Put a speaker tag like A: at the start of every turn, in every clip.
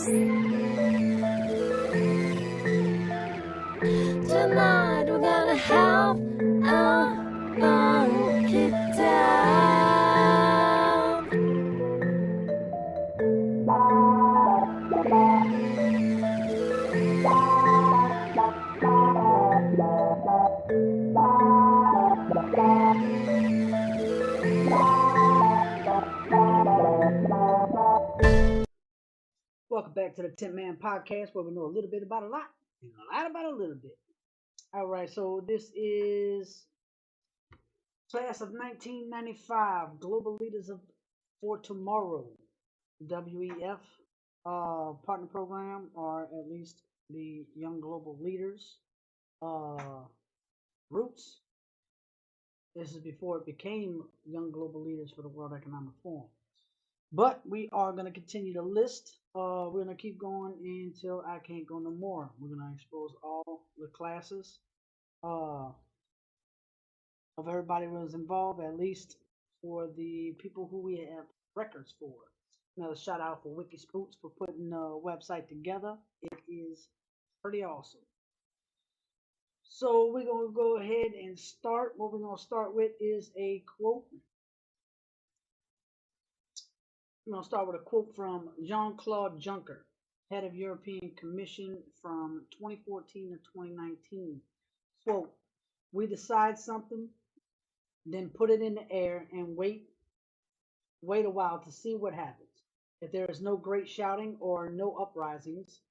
A: Tonight we're gonna have a fun kick down.
B: Welcome back to the 10 Man Podcast, where we know a little bit about a lot and a lot about a little bit. All right, so this is class of 1995, Global Leaders for Tomorrow, WEF partner program, or at least the Young Global Leaders roots. This is before it became Young Global Leaders for the World Economic Forum. But we are going to continue to list. We're going to keep going until I can't go no more. We're going to expose all the classes of everybody who was involved, at least for the people who we have records for. Another shout out for Wiki Spooks for putting the website together. It is pretty awesome. So we're going to go ahead and start. What we're going to start with is a quote. I'm going to start with a quote from Jean-Claude Juncker, head of European Commission from 2014 to 2019. Quote, "We decide something, then put it in the air and wait a while to see what happens. If there is no great shouting or no uprisings,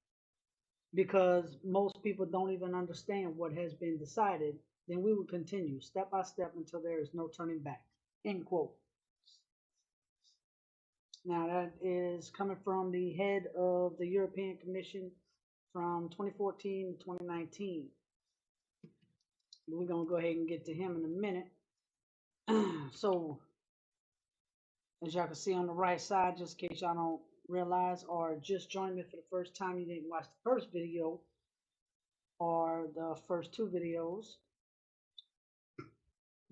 B: because most people don't even understand what has been decided, then we will continue step by step until there is no turning back." End quote. Now that is coming from the head of the European Commission from 2014 to 2019. We're going to go ahead and get to him in a minute. So, as y'all can see on the right side, just in case y'all don't realize or just joined me for the first time, you didn't watch the first video or the first two videos.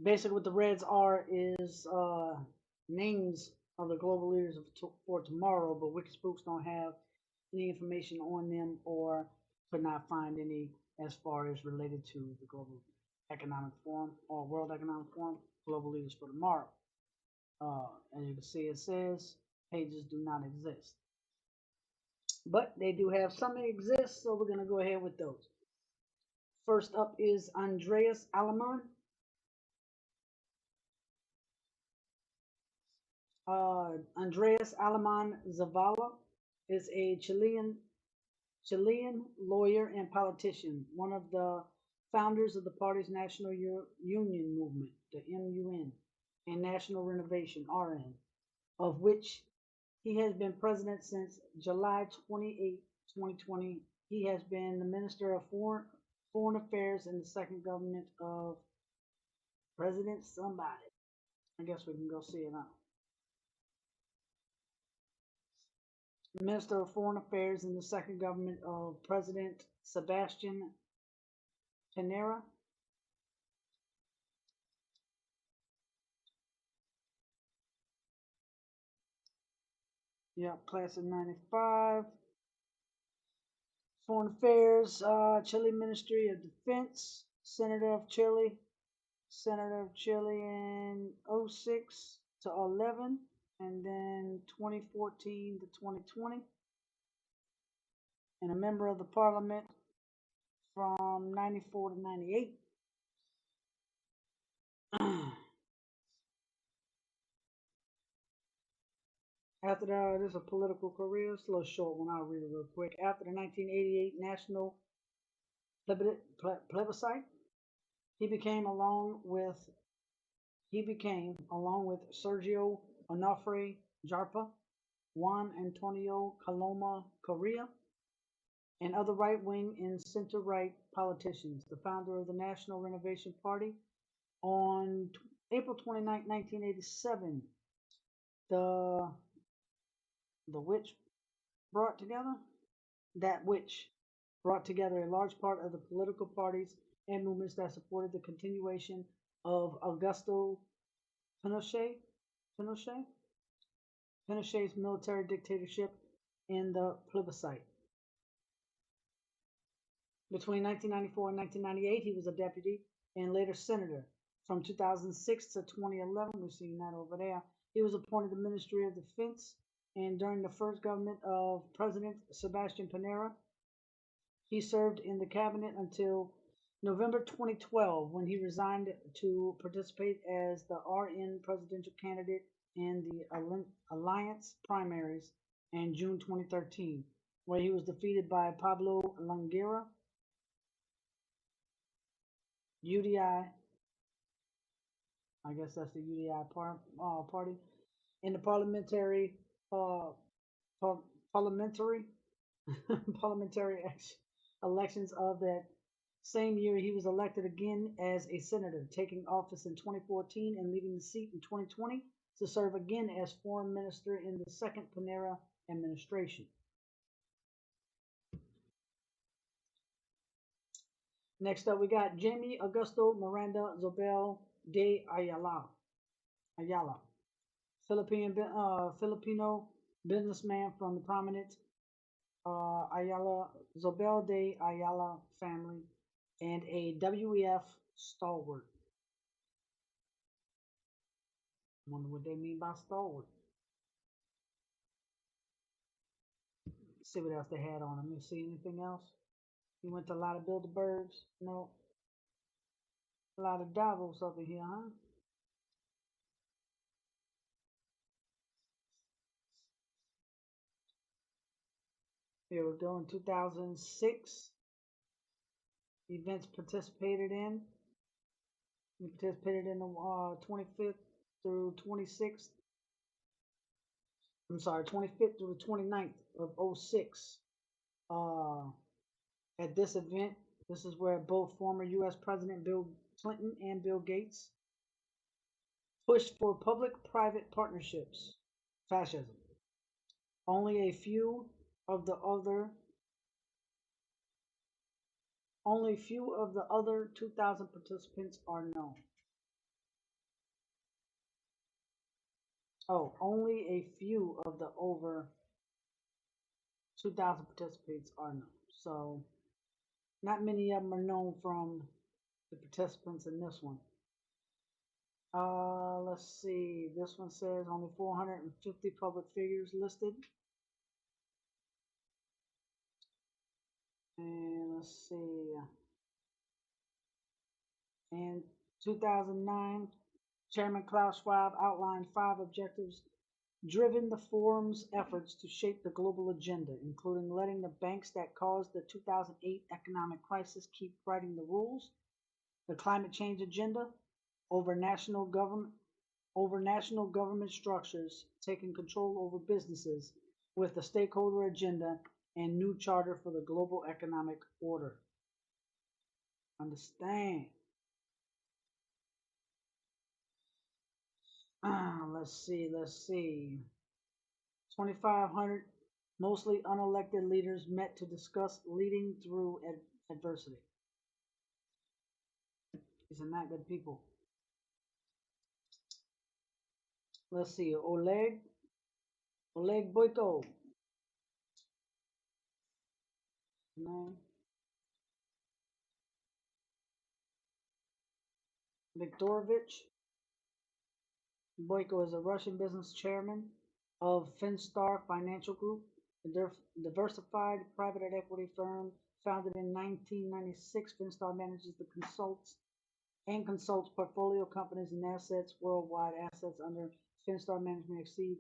B: Basically what the reds are is names of the global leaders for tomorrow, but Wikispooks don't have any information on them or could not find any as far as related to the Global Economic Forum or World Economic Forum, Global Leaders for Tomorrow. As you can see, it says pages do not exist. But they do have some that exist, so we're going to go ahead with those. First up is Andreas Aleman. Andreas Aleman Zavala is a Chilean lawyer and politician, one of the founders of the party's National Union Movement, the MUN, and National Renovation, RN, of which he has been president since July 28, 2020. He has been the Minister of Foreign Affairs in the second government of President somebody. I guess we can go see it now. Minister of Foreign Affairs in the second government of President Sebastian Pinera. Yeah, class of 95. Foreign Affairs, Chile Ministry of Defense, Senator of Chile in 06 to 11, and then 2014 to 2020, and a member of the parliament from 94 to 98. After that, this is a political career. It's a little short one. I'll read it real quick. After the 1988 national plebiscite, he became, along with Sergio Onofre Jarpa, Juan Antonio Coloma Correa, and other right-wing and center-right politicians, the founder of the National Renovation Party. On April 29, 1987, which brought together a large part of the political parties and movements that supported the continuation of Augusto Pinochet's military dictatorship in the plebiscite. Between 1994 and 1998, he was a deputy and later senator. From 2006 to 2011, we've seen that over there, he was appointed to the Ministry of Defense, and during the first government of President Sebastian Pinera, he served in the cabinet until November 2012 when he resigned to participate as the RN presidential candidate in the Alliance primaries in June 2013, where he was defeated by Pablo Longueira, UDI, I guess that's the UDI party, in the uh, par- parliamentary parliamentary elections of that same year. He was elected again as a senator, taking office in 2014 and leaving the seat in 2020 to serve again as foreign minister in the second Pinera administration. Next up, we got Jamie Augusto Miranda Zobel de Ayala, Filipino businessman from the prominent Ayala Zobel de Ayala family and a WEF stalwart. Wonder what they mean by stalwart. Let's see what else they had on him. You see anything else? He went to a lot of Bilderbergs. No, a lot of Davos up in here, huh? Here we go. In 2006, events participated in. He participated in the 25th through 26th. I'm sorry, 25th through the 29th of 06. At this event, this is where both former U.S. President Bill Clinton and Bill Gates pushed for public-private partnerships, fascism. Only a few of the other 2,000 participants are known. Oh, only a few of the over 2,000 participants are known. So, not many of them are known from the participants in this one. Let's see. This one says only 450 public figures listed. And let's see. In 2009, Chairman Klaus Schwab outlined 5 objectives driven the forum's efforts to shape the global agenda, including letting the banks that caused the 2008 economic crisis keep writing the rules, the climate change agenda, over national government structures taking control over businesses with the stakeholder agenda and new charter for the global economic order. Understand. Let's see. 2,500 mostly unelected leaders met to discuss leading through adversity. These are not good people. Let's see. Oleg Boyko. No. Viktorovich Boyko is a Russian business chairman of Finstar Financial Group, a diversified private equity firm founded in 1996. Finstar manages the consults portfolio companies and assets worldwide. Assets under Finstar management exceed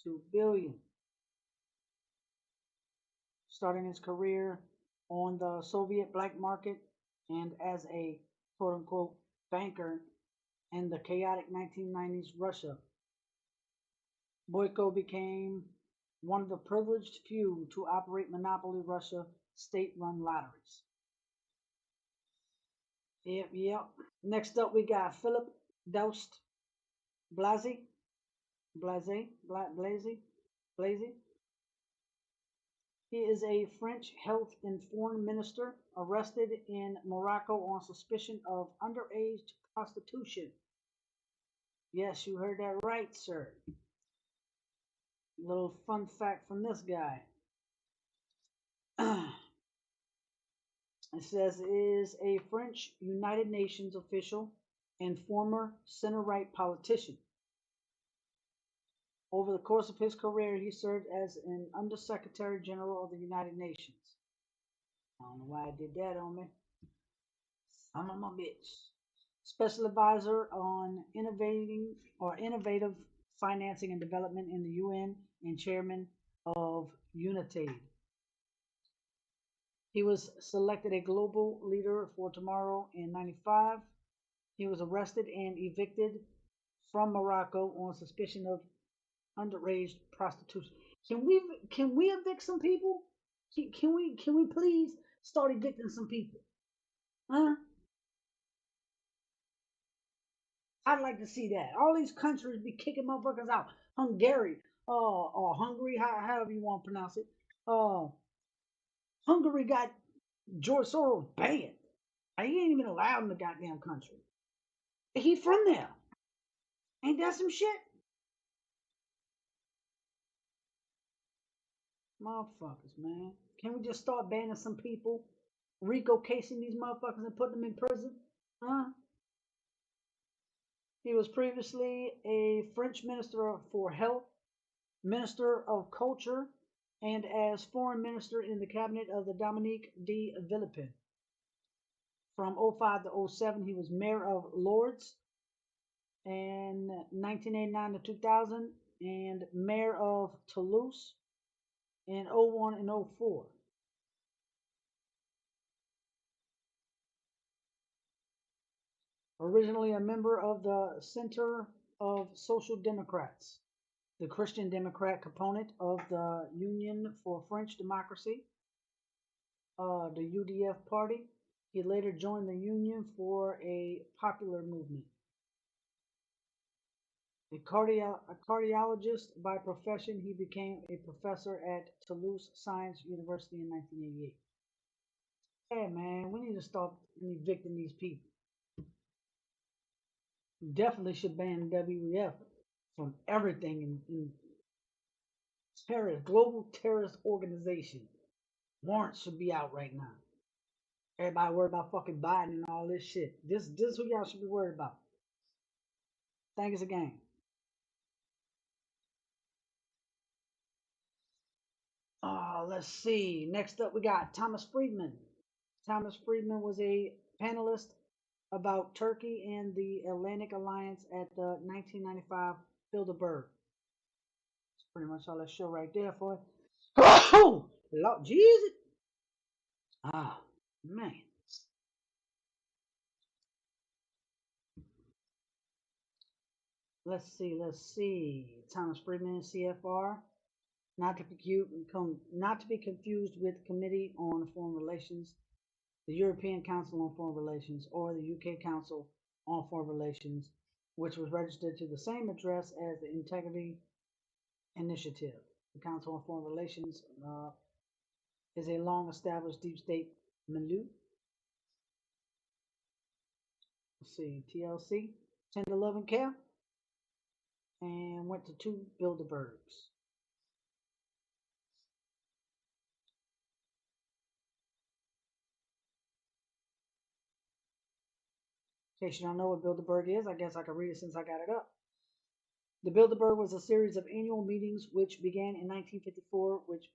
B: $2 billion. Starting his career on the Soviet black market and as a quote unquote banker in the chaotic 1990s Russia, Boyko became one of the privileged few to operate monopoly Russia state-run lotteries. Yep. Next up, we got Philip Doust Blazy. He is a French health and foreign minister arrested in Morocco on suspicion of underage prostitution. Yes, you heard that right, sir. Little fun fact from this guy. It says is a French United Nations official and former center-right politician. Over the course of his career, he served as an Undersecretary General of the United Nations. I don't know why I did that on me. I'm on my bitch. Special advisor on innovative financing and development in the UN and chairman of UNITAID. He was selected a global leader for tomorrow in '95. He was arrested and evicted from Morocco on suspicion of underage prostitution. Can we evict some people? Can we please start evicting some people? Huh? I'd like to see that. All these countries be kicking motherfuckers out. Hungary, or Hungary, however you want to pronounce it. Uh, Hungary got George Soros banned. He ain't even allowed in the goddamn country. He from there. Ain't that some shit? Motherfuckers, man. Can we just start banning some people? Rico casing these motherfuckers and putting them in prison? Huh? He was previously a French minister for health, minister of culture, and as foreign minister in the cabinet of the Dominique de Villepin. From '05 to '07, he was mayor of Lourdes, and 1989 to 2000, and mayor of Toulouse in '01 and '04. Originally a member of the Center of Social Democrats, the Christian Democrat component of the Union for French Democracy, the UDF party. He later joined the Union for a Popular Movement. A cardiologist by profession, he became a professor at Toulouse Science University in 1988. Hey man, we need to stop evicting these people. We definitely should ban WEF from everything in terrorist, global terrorist organization. Warrants should be out right now. Everybody worried about fucking Biden and all this shit. This is who y'all should be worried about. Thanks again. Let's see. Next up, we got Thomas Friedman. Thomas Friedman was a panelist about Turkey and the Atlantic Alliance at the 1995 Bilderberg. That's pretty much all that show right there for you. Oh, Lord Jesus. Ah, man. Let's see. Thomas Friedman, CFR, not to be confused with Committee on Foreign Relations, the European Council on Foreign Relations, or the UK Council on Foreign Relations, which was registered to the same address as the Integrity Initiative. The Council on Foreign Relations is a long-established deep state milieu. Let's see, TLC, Tender Love and Care, and went to 2 Bilderbergs. In case you don't know what Bilderberg is, I guess I can read it since I got it up. The Bilderberg was a series of annual meetings which began in 1954, which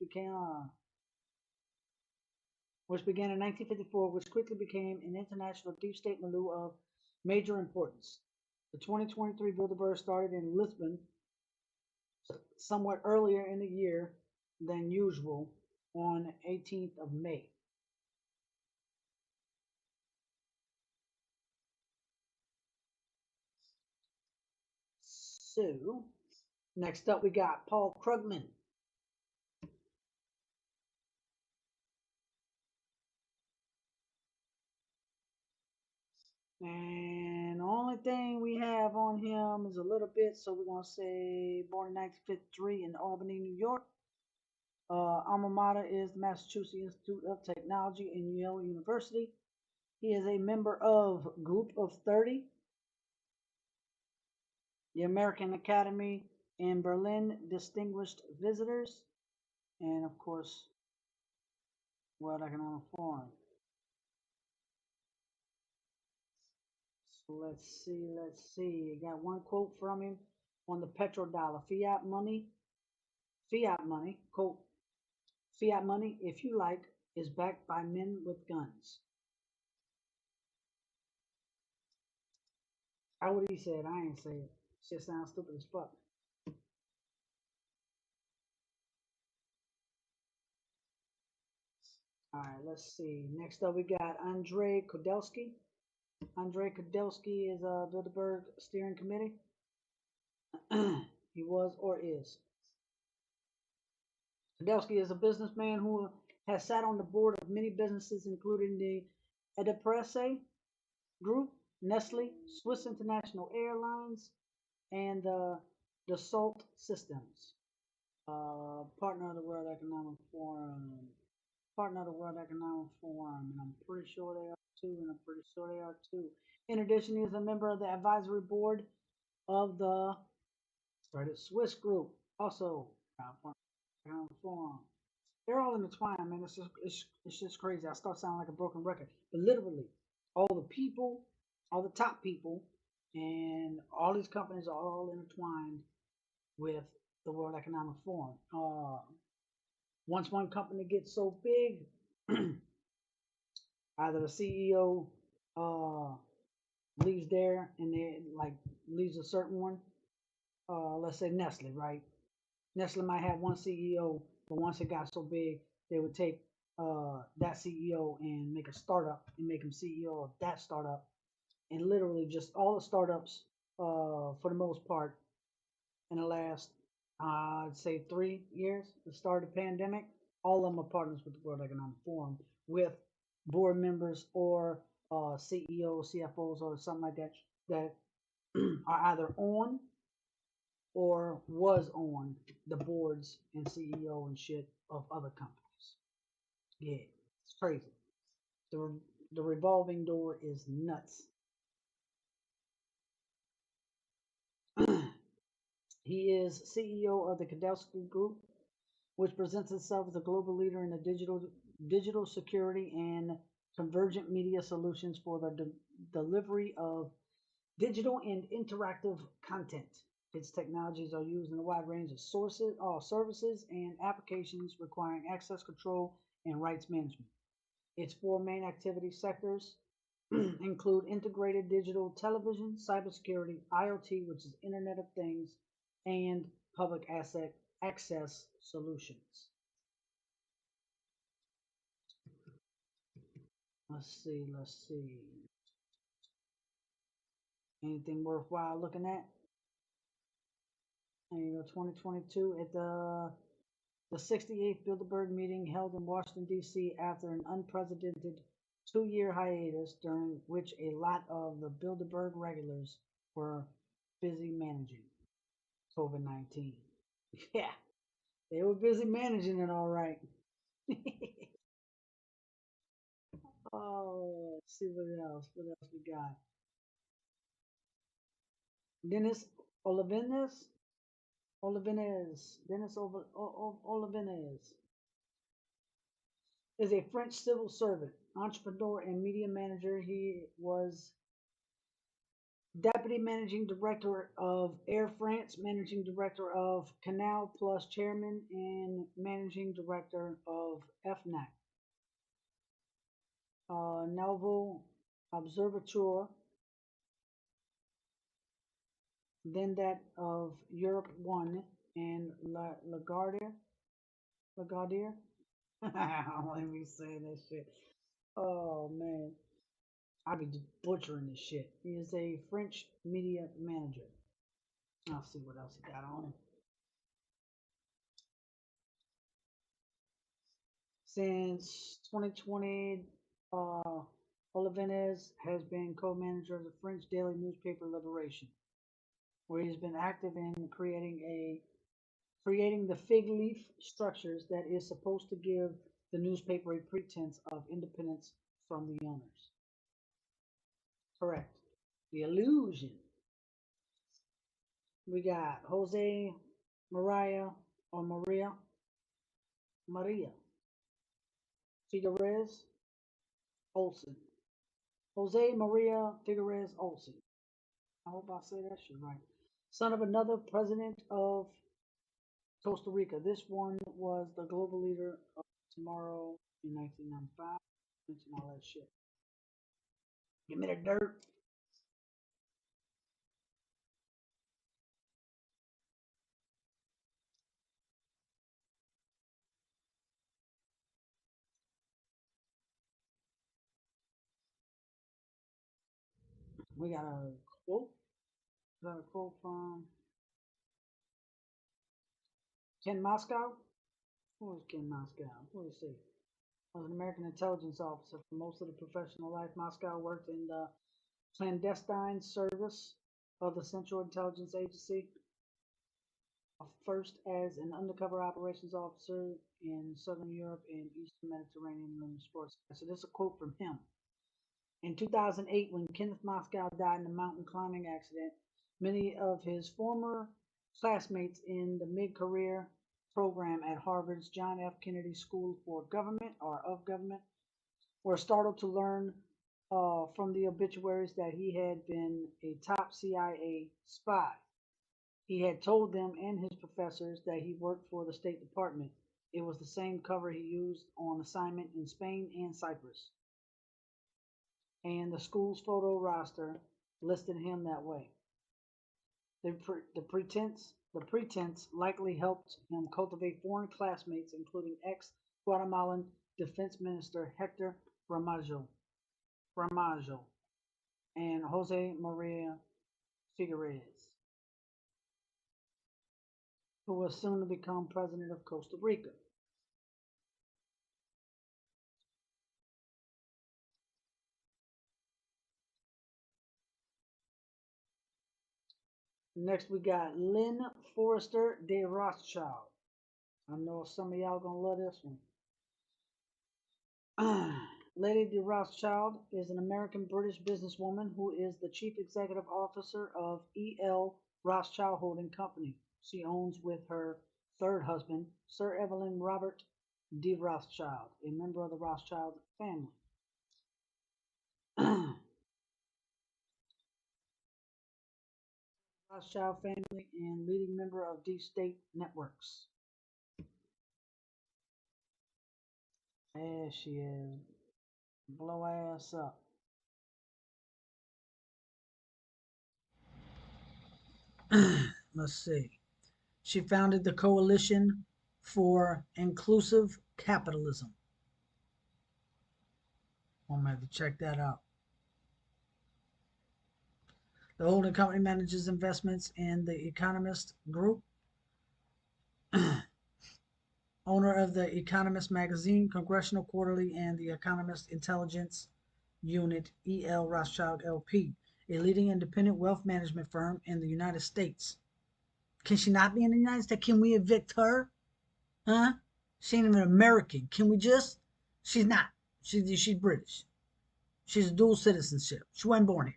B: quickly became an international deep state milieu of major importance. The 2023 Bilderberg started in Lisbon somewhat earlier in the year than usual on 18th of May. So, next up we got Paul Krugman. And the only thing we have on him is a little bit, so we're going to say born in 1953 in Albany, New York. Alma mater is the Massachusetts Institute of Technology and Yale University. He is a member of Group of 30, the American Academy in Berlin Distinguished Visitors, and of course, World Economic Forum. Let's see, let's see. I got one quote from him on the petrodollar. Fiat money, quote, fiat money, if you like, is backed by men with guns. How would he say it? I ain't say it. Shit sounds stupid as fuck. All right, let's see. Next up, we got Andrei Kodelsky. Andrei Kodelsky is a Bilderberg steering committee. He was or is. Kodelsky is a businessman who has sat on the board of many businesses, including the Edipresse Group, Nestle, Swiss International Airlines, and Dassault Systems. Partner of the World Economic Forum. Partner of the World Economic Forum, and I'm pretty sure they are too, and I'm pretty sure they are too. In addition, he is a member of the advisory board of the Credit Suisse Group, also partner of the Economic Forum. They're all intertwined, man. It's just crazy. I start sounding like a broken record, but literally, all the people, all the top people, and all these companies are all intertwined with the World Economic Forum. Once one company gets so big, either the CEO uh, leaves there and they like leaves a certain one. Let's say Nestle, right? Nestle might have one CEO, but once it got so big, they would take that CEO and make a startup and make him CEO of that startup. And literally, just all the startups, for the most part, in the last, I'd say 3 years, the start of the pandemic, all of them are partners with the World Economic Forum with board members or CEOs, CFOs, or something like that that are either on or was on the boards and CEO and shit of other companies. Yeah, it's crazy. The the revolving door is nuts. He is CEO of the Kodelsky Group, which presents itself as a global leader in the digital security and convergent media solutions for the delivery of digital and interactive content. Its technologies are used in a wide range of services and applications requiring access control and rights management. Its four main activity sectors include integrated digital television, cybersecurity, IoT, which is Internet of Things, and public asset access solutions. Let's see. Anything worthwhile looking at? And, 2022 at the 68th Bilderberg meeting held in Washington, D.C. after an unprecedented 2 year hiatus during which a lot of the Bilderberg regulars were busy managing COVID-19. Yeah, they were busy managing it all right. Oh, let's see what else. What else we got? Dennis Olivenes. Olivenes is a French civil servant, entrepreneur, and media manager. He was deputy managing director of Air France, managing director of Canal Plus chairman, and managing director of FNAC. Nouveau Observatoire, then that of Europe 1 and Lagardère. Lagardère? Let me say that shit. Oh man, I be butchering this shit. He is a French media manager. I'll see what else he got on him. Since 2020, Olivenes has been co-manager of the French daily newspaper Liberation, where he's been active in creating the fig leaf structures that is supposed to give the newspaper a pretense of independence from the owners. Correct. The illusion. We got Jose Maria or Maria Figueres Olson. Jose Maria Figueres Olson. I hope I say that shit right. Son of another president of Costa Rica. This one was the global leader of tomorrow in 1995. Mention all that shit. Give me the dirt. We got a quote. Got a quote from Ken Moscow. Who is Ken Moscow? What does he say? Was an American intelligence officer for most of the professional life. Moscow worked in the clandestine service of the Central Intelligence Agency, first as an undercover operations officer in Southern Europe and Eastern Mediterranean in the sports. So this is a quote from him. In 2008, when Kenneth Moscow died in a mountain climbing accident, many of his former classmates in the mid-career program at Harvard's John F. Kennedy School for Government or of Government were startled to learn from the obituaries that he had been a top CIA spy. He had told them and his professors that he worked for the State Department. It was the same cover he used on assignment in Spain and Cyprus. And the school's photo roster listed him that way. The pretense likely helped him cultivate foreign classmates, including ex-Guatemalan Defense Minister Hector Ramajo and Jose Maria Figueres, who was soon to become president of Costa Rica. Next, we got Lynn Forrester de Rothschild. I know some of y'all gonna love this one. Lady de Rothschild is an American-British businesswoman who is the chief executive officer of E.L. Rothschild Holding Company. She owns with her third husband, Sir Evelyn Robert de Rothschild, a member of the Rothschild family. Rothschild family and leading member of Deep State Networks. There she is. Blow ass up. Let's see. She founded the Coalition for Inclusive Capitalism. I'm going to check that out. The holding company manages investments in the Economist Group, owner of the Economist magazine, Congressional Quarterly, and the Economist Intelligence Unit, E.L. Rothschild LP, a leading independent wealth management firm in the United States. Can she not be in the United States? Can we evict her? Huh? She ain't even American. Can we just? She's not. She's British. She's a dual citizenship. She wasn't born here.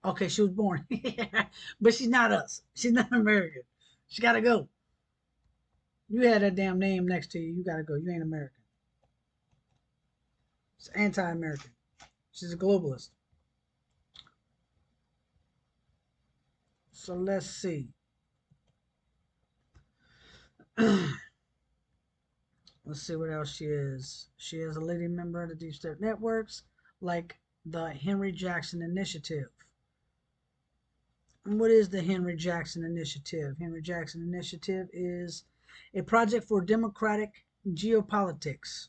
B: Okay, she was born here, but she's not us. She's not American. She gotta go. You had that damn name next to you. You gotta go. You ain't American. It's anti-American. She's a globalist. So let's see. Let's see what else she is. She is a leading member of the Deep State Networks, like the Henry Jackson Initiative. And what is the Henry Jackson Initiative? Henry Jackson Initiative is a project for democratic geopolitics.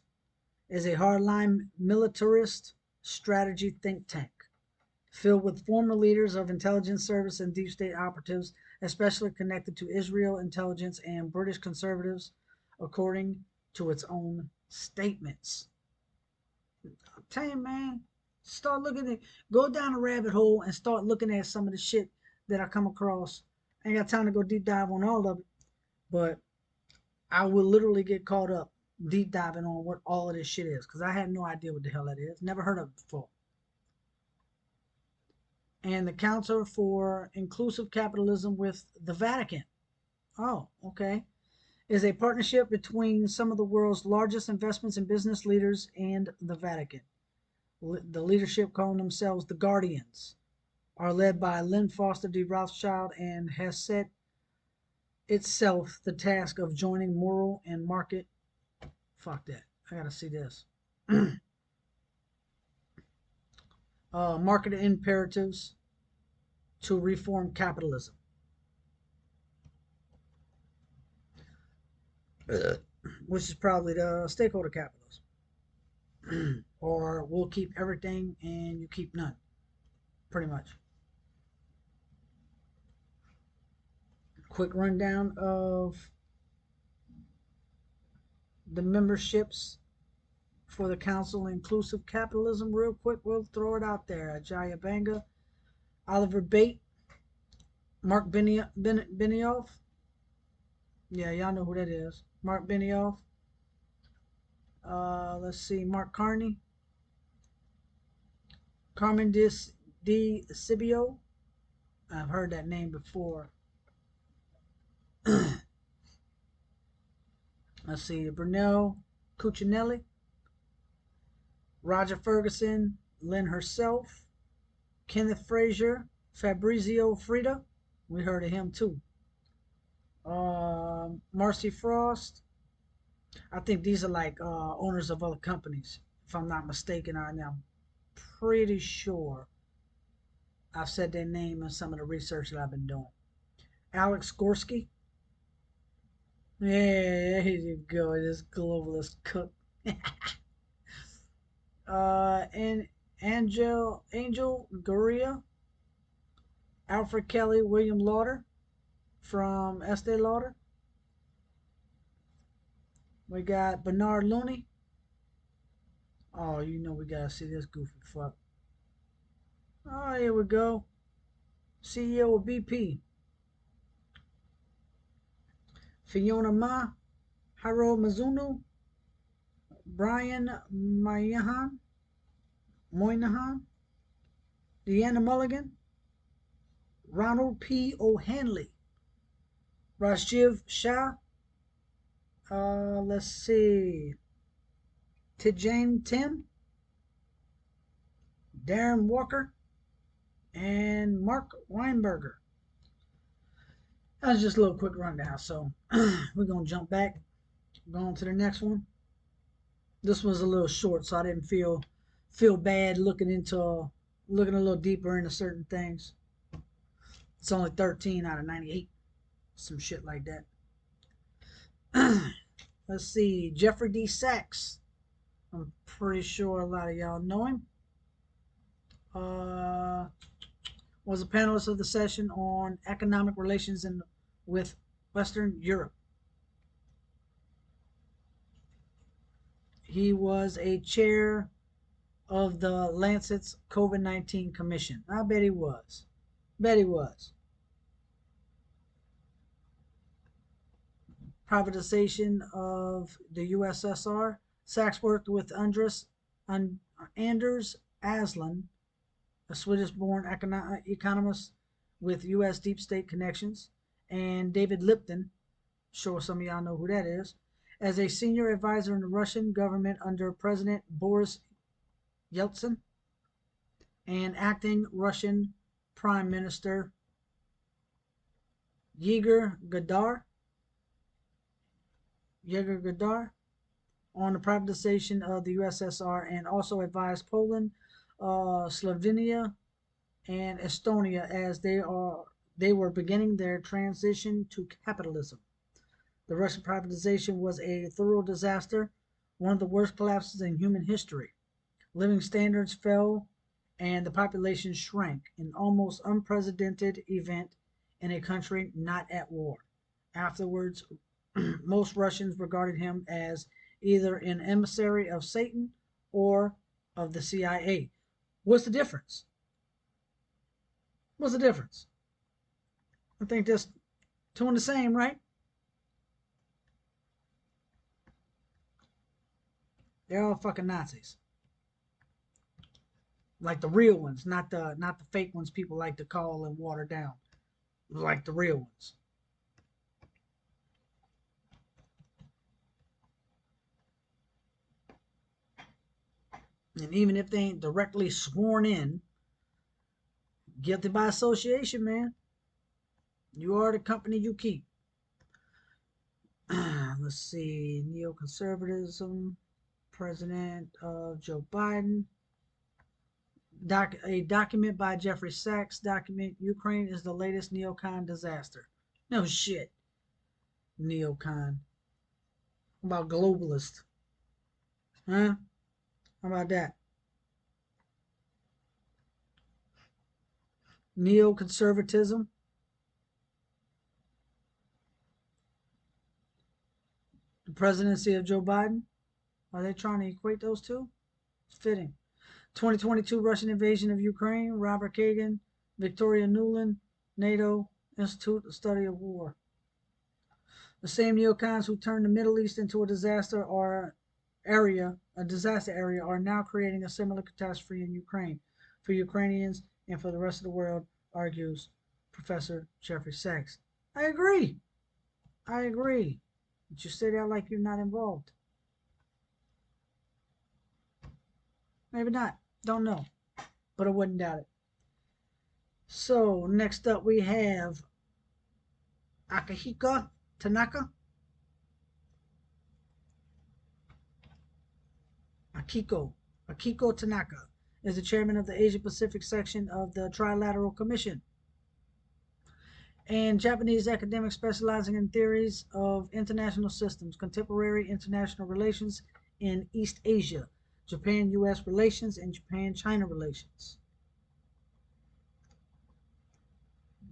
B: Is a hardline militarist strategy think tank filled with former leaders of intelligence service and deep state operatives, especially connected to Israel intelligence and British conservatives, according to its own statements. I'm telling you, man, start looking at, go down a rabbit hole and start looking at some of the shit that I come across. I ain't got time to go deep dive on all of it, but I will literally get caught up deep diving on what all of this shit is, because I had no idea what the hell that is. Never heard of it before. And the Council for Inclusive Capitalism with the Vatican. Oh, okay. Is a partnership between some of the world's largest investments and business leaders and the Vatican. The leadership, calling themselves the Guardians, are led by Lynn Foster D. Rothschild and has set itself the task of joining moral and market. Fuck that. I gotta see this. Market imperatives to reform capitalism. Which is probably the stakeholder capitalism. Or we'll keep everything and you keep none. Pretty much. Quick rundown of the memberships for the Council Inclusive Capitalism. Real quick, we'll throw it out there. Ajaya Banga, Oliver Bate, Mark Benioff. Yeah, y'all know who that is. Mark Benioff. Let's see, Mark Carney, Carmen Di Cibio. I've heard that name before. Let's see, Brunel Cuccinelli, Roger Ferguson, Lynn herself, Kenneth Frazier, Fabrizio Frida. We heard of him too. Marcy Frost. I think these are like owners of other companies, if I'm not mistaken. I'm pretty sure I've said their name in some of the research that I've been doing. Alex Gorski. Yeah, here you go. This globalist cook. And Angel Gurria, Alfred Kelly, William Lauder from Estee Lauder. We got Bernard Looney. Oh, you know we gotta see this goofy fuck. Oh, here we go. CEO of BP. Fiona Ma, Harold Mizuno, Brian Moynihan, Deanna Mulligan, Ronald P. O'Hanley, Rajiv Shah, let's see, Tijane Tim, Darren Walker, and Mark Weinberger. That's just a little quick rundown. So we're going to jump back, go on to the next one. This was a little short, so I didn't feel bad looking a little deeper into certain things. It's only 13 out of 98. Some shit like that. Let's see. Jeffrey D. Sachs. I'm pretty sure a lot of y'all know him. Was a panelist of the session on economic relations with Western Europe. He was a chair of the Lancet's COVID-19 Commission. I bet he was. Privatization of the USSR. Sachs worked with Anders Aslan, a Swedish-born economist with U.S. deep state connections, and David Lipton, sure some of y'all know who that is, as a senior advisor in the Russian government under President Boris Yeltsin and acting Russian Prime Minister Yegor Gadar on the privatization of the USSR, and also advised Poland, Slovenia, and Estonia as they were beginning their transition to capitalism. The Russian privatization was a thorough disaster, one of the worst collapses in human history. Living standards fell and the population shrank, an almost unprecedented event in a country not at war. Afterwards, most Russians regarded him as either an emissary of Satan or of the CIA. What's the difference? I think that's two and the same, right? They're all fucking Nazis. Like the real ones, not the fake ones people like to call and water down. Like the real ones.
C: And even if they ain't directly sworn in, guilty by association, man. You are the company you keep. Let's see, neoconservatism, President Joe Biden. A document by Jeffrey Sachs document Ukraine is the latest neocon disaster. No shit. Neocon. How about globalist? Huh? How about that? Neoconservatism. The presidency of Joe Biden. Are they trying to equate those two? It's fitting. 2022 Russian invasion of Ukraine. Robert Kagan, Victoria Nuland, NATO Institute of Study of War. The same neocons who turned the Middle East into a disaster area, are now creating a similar catastrophe in Ukraine for Ukrainians and for the rest of the world, argues Professor Jeffrey Sachs. I agree. But you say that like you're not involved. Maybe not. Don't know. But I wouldn't doubt it. So next up we have Akihiko Tanaka. Akiko Tanaka is the chairman of the Asia Pacific section of the Trilateral Commission, and Japanese academic specializing in theories of international systems, contemporary international relations in East Asia, Japan-U.S. relations, and Japan-China relations.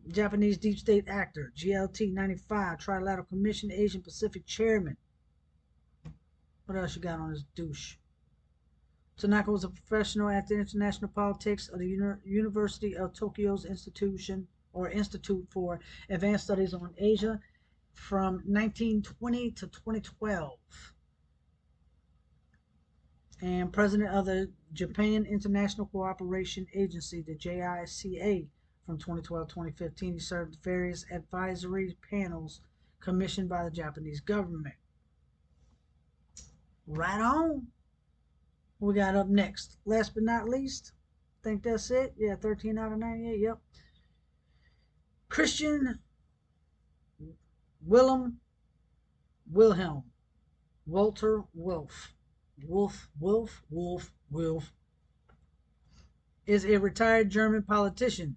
C: Japanese deep state actor, GLT 95, Trilateral Commission, Asian Pacific chairman. What else you got on this douche? Tanaka was a professional at the international politics of the University of Tokyo's Institute for Advanced Studies on Asia from 1920 to 2012, and president of the Japan International Cooperation Agency, the JICA, from 2012 to 2015. He served various advisory panels commissioned by the Japanese government. Right on. We got up next, last but not least, I think that's it. Yeah, 13 out of 98. Yep. Christian Wilhelm Walter Wolf is a retired German politician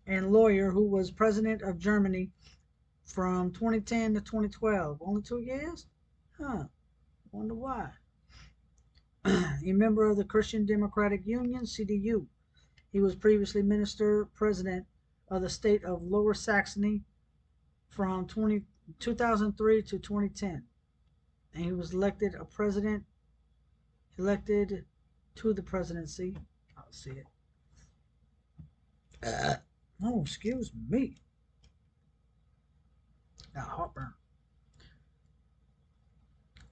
C: and lawyer who was president of Germany from 2010 to 2012. Only 2 years? Huh. Wonder why. A member of the Christian Democratic Union, CDU. He was previously minister president of the state of Lower Saxony from 2003 to 2010. And he was elected to the presidency. I'll see it. Oh, excuse me. Got heartburn.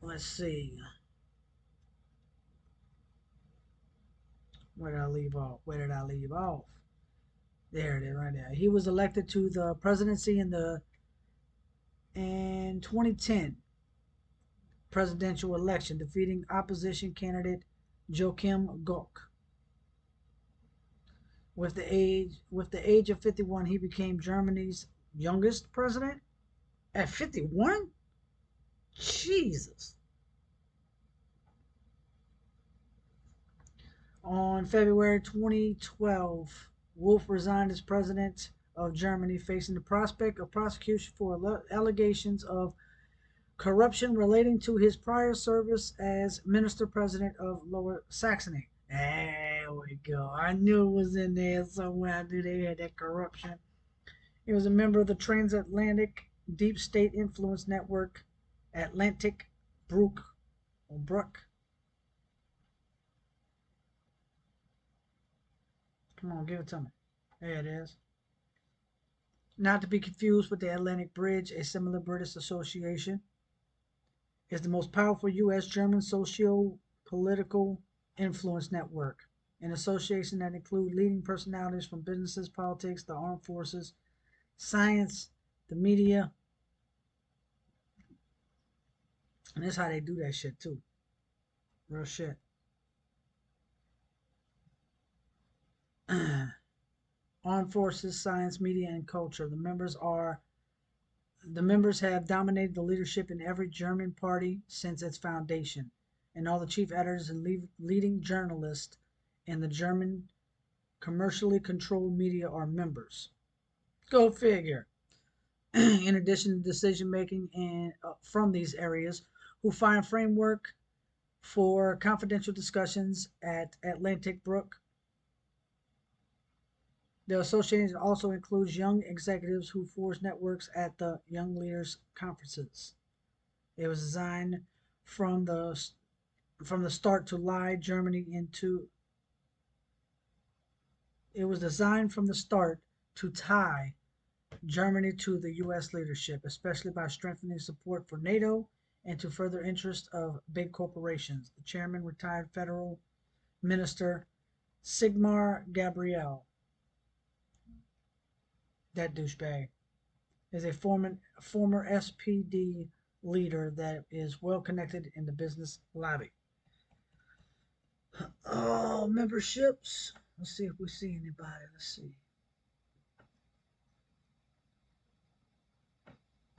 C: Let's see. Where did I leave off? There it is, right there. He was elected to the presidency in 2010 presidential election, defeating opposition candidate Joachim Gauck. With the age of 51, he became Germany's youngest president. At 51? Jesus. On February 2012, Wolf resigned as president of Germany, facing the prospect of prosecution for allegations of corruption relating to his prior service as minister president of Lower Saxony. There we go. I knew it was in there somewhere. I knew they had that corruption. He was a member of the transatlantic deep state influence network, Atlantic Brook. Come on, give it to me. There it is. Not to be confused with the Atlantic Bridge, a similar British association. Is the most powerful U.S.-German socio-political influence network, an association that includes leading personalities from businesses, politics, the armed forces, science, the media. And that's how they do that shit, too. Real shit. Armed Forces, Science, Media, and Culture. The members have dominated the leadership in every German party since its foundation, and all the chief editors and leading journalists in the German commercially controlled media are members. Go figure. In addition to decision making and from these areas, who find framework for confidential discussions at Atlantic Brook. The association also includes young executives who forge networks at the Young Leaders Conferences. It was designed from the start to lie Germany into. It was designed from the start to tie Germany to the U.S. leadership, especially by strengthening support for NATO and to further interest of big corporations. The chairman, retired federal minister Sigmar Gabriel, that douchebag, is a former SPD leader that is well connected in the business lobby. Oh, memberships. Let's see if we see anybody. Let's see.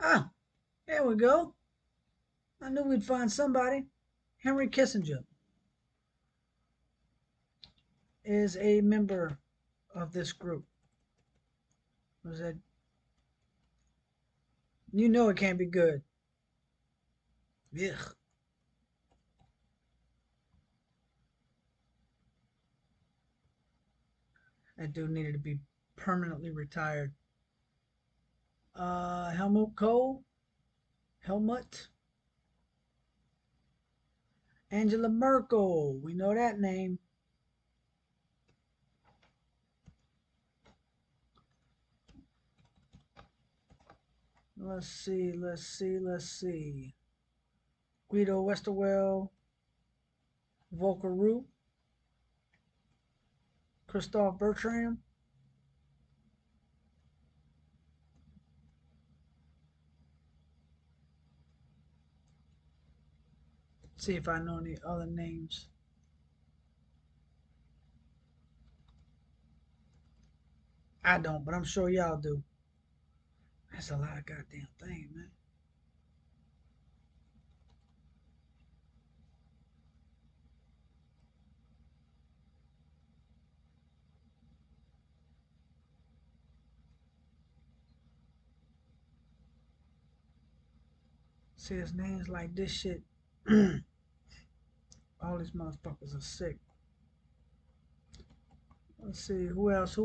C: Ah, there we go. I knew we'd find somebody. Henry Kissinger is a member of this group. Was that? You know it can't be good. Ugh. That dude needed to be permanently retired. Helmut Kohl, Helmut, Angela Merkel. We know that name. Let's see. Guido Westerwelle, Volker Root, Christoph Bertram. See if I know any other names. I don't, but I'm sure y'all do. That's a lot of goddamn things, man. See, his names like this shit. All these motherfuckers are sick. Let's see, who else?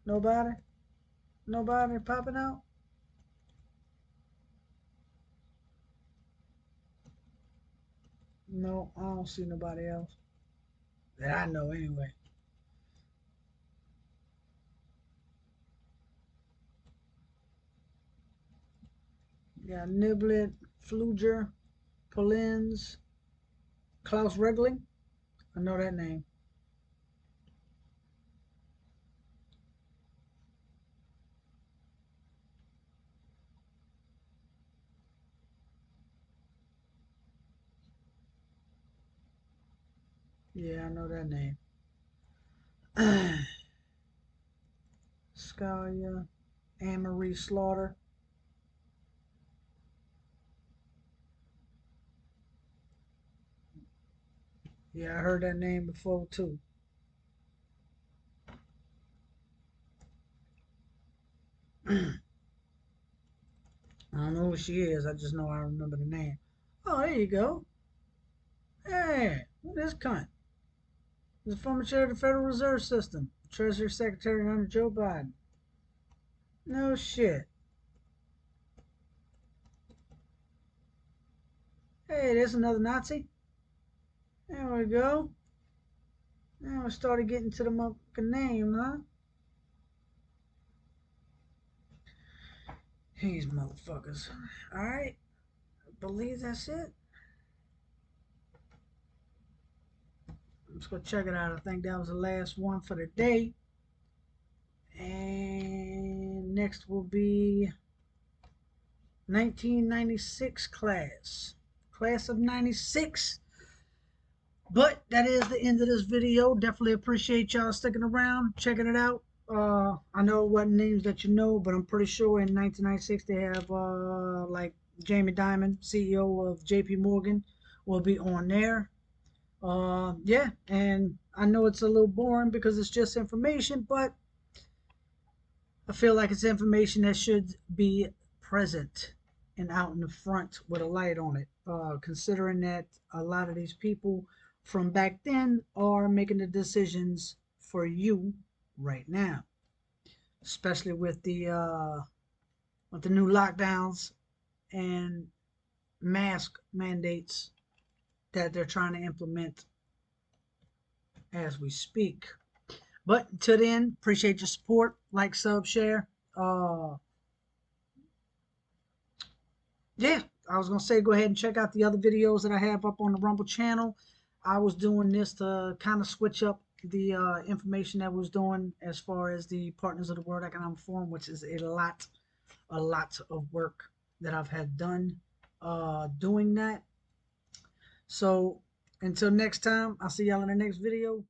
C: Nobody? Nobody popping out? No, I don't see nobody else. That I know anyway. Yeah, Niblet, Fluger, Polins, Klaus Regling. I know that name. Yeah, I know that name. Scalia, Anne-Marie Slaughter. Yeah, I heard that name before too. I don't know who she is. I just know I remember the name. Oh, there you go. Hey, who's this cunt? He's a former chair of the Federal Reserve System, Treasury Secretary under Joe Biden. No shit. Hey, there's another Nazi. There we go. Now we started getting to the motherfucking name, huh? These motherfuckers. Alright. I believe that's it. Let's go check it out. I think that was the last one for the day. And next will be 1996 class. Class of 96. But that is the end of this video. Definitely appreciate y'all sticking around, checking it out. I know what names that you know, but I'm pretty sure in 1996 they have like Jamie Dimon, CEO of JP Morgan, will be on there. Yeah, and I know it's a little boring because it's just information, but I feel like it's information that should be present and out in the front with a light on it. Considering that a lot of these people from back then are making the decisions for you right now, especially with the new lockdowns and mask mandates that they're trying to implement as we speak. But until then, appreciate your support. Like, sub, share. Yeah, I was gonna say go ahead and check out the other videos that I have up on the Rumble channel. I was doing this to kind of switch up the information that I was doing as far as the Partners of the World Economic Forum, which is a lot of work that I've had done doing that. So until next time, I'll see y'all in the next video.